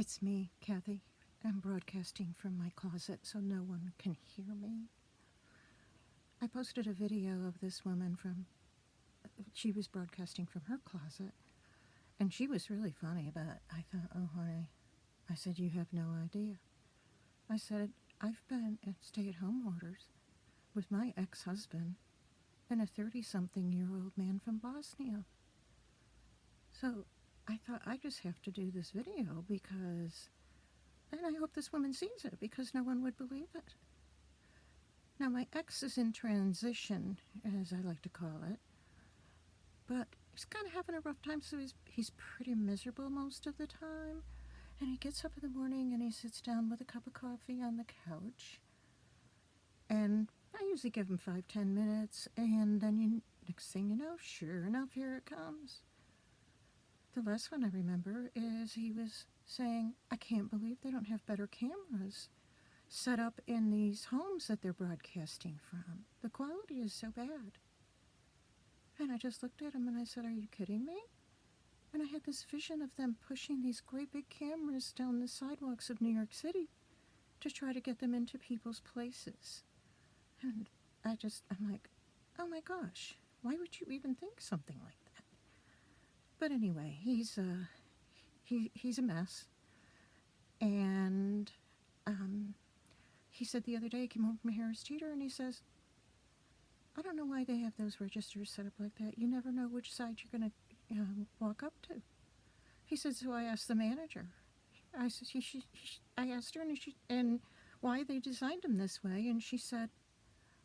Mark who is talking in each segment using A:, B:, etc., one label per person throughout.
A: It's me, Kathy. I'm broadcasting from my closet so no one can hear me. I posted a video of this woman she was broadcasting from her closet, and she was really funny, but I thought, oh, honey, I said, you have no idea. I said, I've been at stay-at-home orders with my ex-husband and a 30-something-year-old man from Bosnia. So I thought I just have to do this video and I hope this woman sees it because no one would believe it. Now, my ex is in transition, as I like to call it, but he's kind of having a rough time, so he's pretty miserable most of the time. And he gets up in the morning and he sits down with a cup of coffee on the couch. And I usually give him 5-10 minutes, and then next thing you know, sure enough, here it comes. The last one I remember is he was saying, I can't believe they don't have better cameras set up in these homes that they're broadcasting from. The quality is so bad. And I just looked at him and I said, are you kidding me? And I had this vision of them pushing these great big cameras down the sidewalks of New York City to try to get them into people's places. And I'm like, oh my gosh, why would you even think something like that? But anyway, he's a mess. And he said the other day, he came home from Harris Teeter, and he says, I don't know why they have those registers set up like that. You never know which side you're going to walk up to. He said, so I asked the manager. I said, I asked her and why they designed them this way, and she said,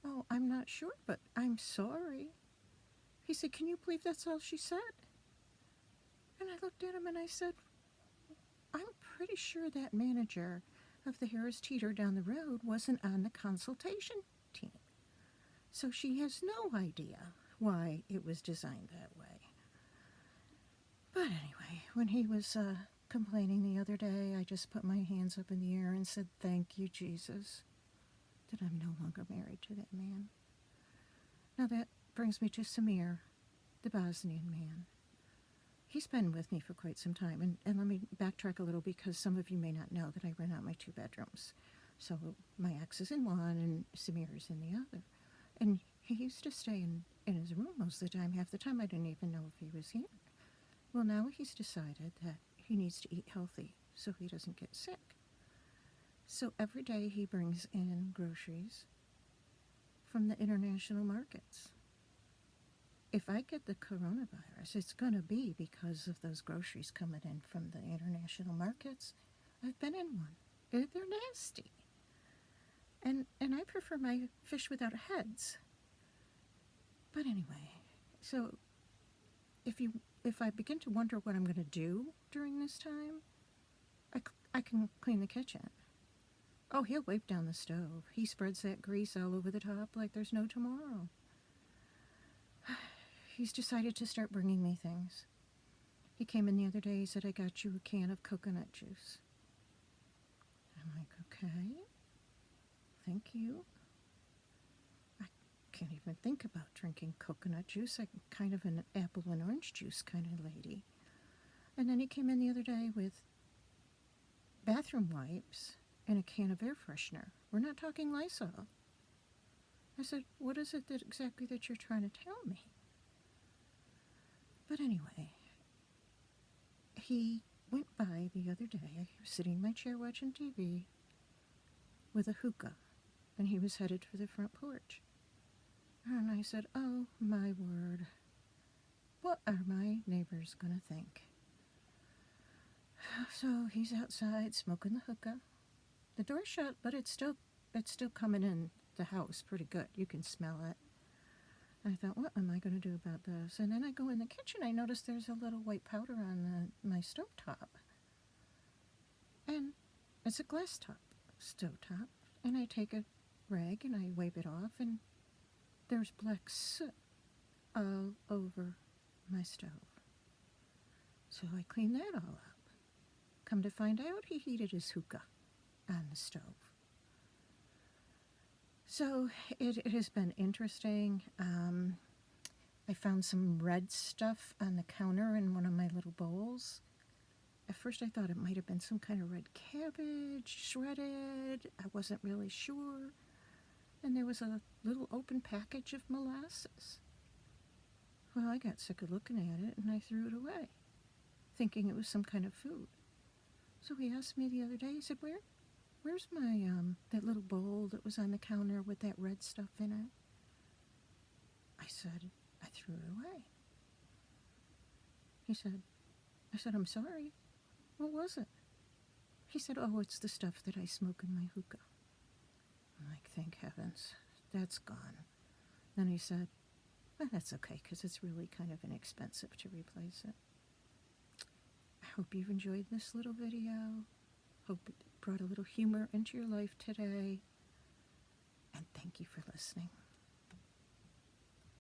A: oh, I'm not sure, but I'm sorry. He said, can you believe that's all she said? And I looked at him and I said, I'm pretty sure that manager of the Harris Teeter down the road wasn't on the consultation team. So she has no idea why it was designed that way. But anyway, when he was complaining the other day, I just put my hands up in the air and said, thank you, Jesus, that I'm no longer married to that man. Now that brings me to Samir, the Bosnian man. He's been with me for quite some time, and let me backtrack a little because some of you may not know that I rent out my 2 bedrooms. So my ex is in one and Samir is in the other. And he used to stay in his room most of the time. Half the time I didn't even know if he was here. Well, now he's decided that he needs to eat healthy so he doesn't get sick. So every day he brings in groceries from the international markets. If I get the coronavirus, it's going to be because of those groceries coming in from the international markets. I've been in one. They're nasty. And I prefer my fish without heads. But anyway, so if I begin to wonder what I'm going to do during this time, I can clean the kitchen. Oh, he'll wipe down the stove. He spreads that grease all over the top like there's no tomorrow. He's decided to start bringing me things. He came in the other day, he said, I got you a can of coconut juice. I'm like, okay, thank you. I can't even think about drinking coconut juice. I'm kind of an apple and orange juice kind of lady. And then he came in the other day with bathroom wipes and a can of air freshener. We're not talking Lysol. I said, what is it exactly that you're trying to tell me? But anyway, he went by the other day, I was sitting in my chair watching TV with a hookah, and he was headed for the front porch. And I said, oh my word, what are my neighbors going to think? So he's outside smoking the hookah. The door's shut, but it's still coming in the house pretty good. You can smell it. I thought, what am I going to do about this? And then I go in the kitchen, I notice there's a little white powder on my stovetop. And it's a glass top stovetop. And I take a rag and I wipe it off, and there's black soot all over my stove. So I clean that all up. Come to find out, he heated his hookah on the stove. So it has been interesting. I found some red stuff on the counter in one of my little bowls. first I thought it might have been some kind of red cabbage, shredded. I wasn't really sure. And there was a little open package of molasses. Well, I got sick of looking at it and I threw it away, thinking it was some kind of food. So he asked me the other day, he said, where's my, that little bowl that was on the counter with that red stuff in it? I said, I threw it away. I said, I'm sorry. What was it? He said, oh, it's the stuff that I smoke in my hookah. I'm like, thank heavens, that's gone. Then he said, well, that's okay, because it's really kind of inexpensive to replace it. I hope you've enjoyed this little video. Hope it brought a little humor into your life today. And thank you for listening.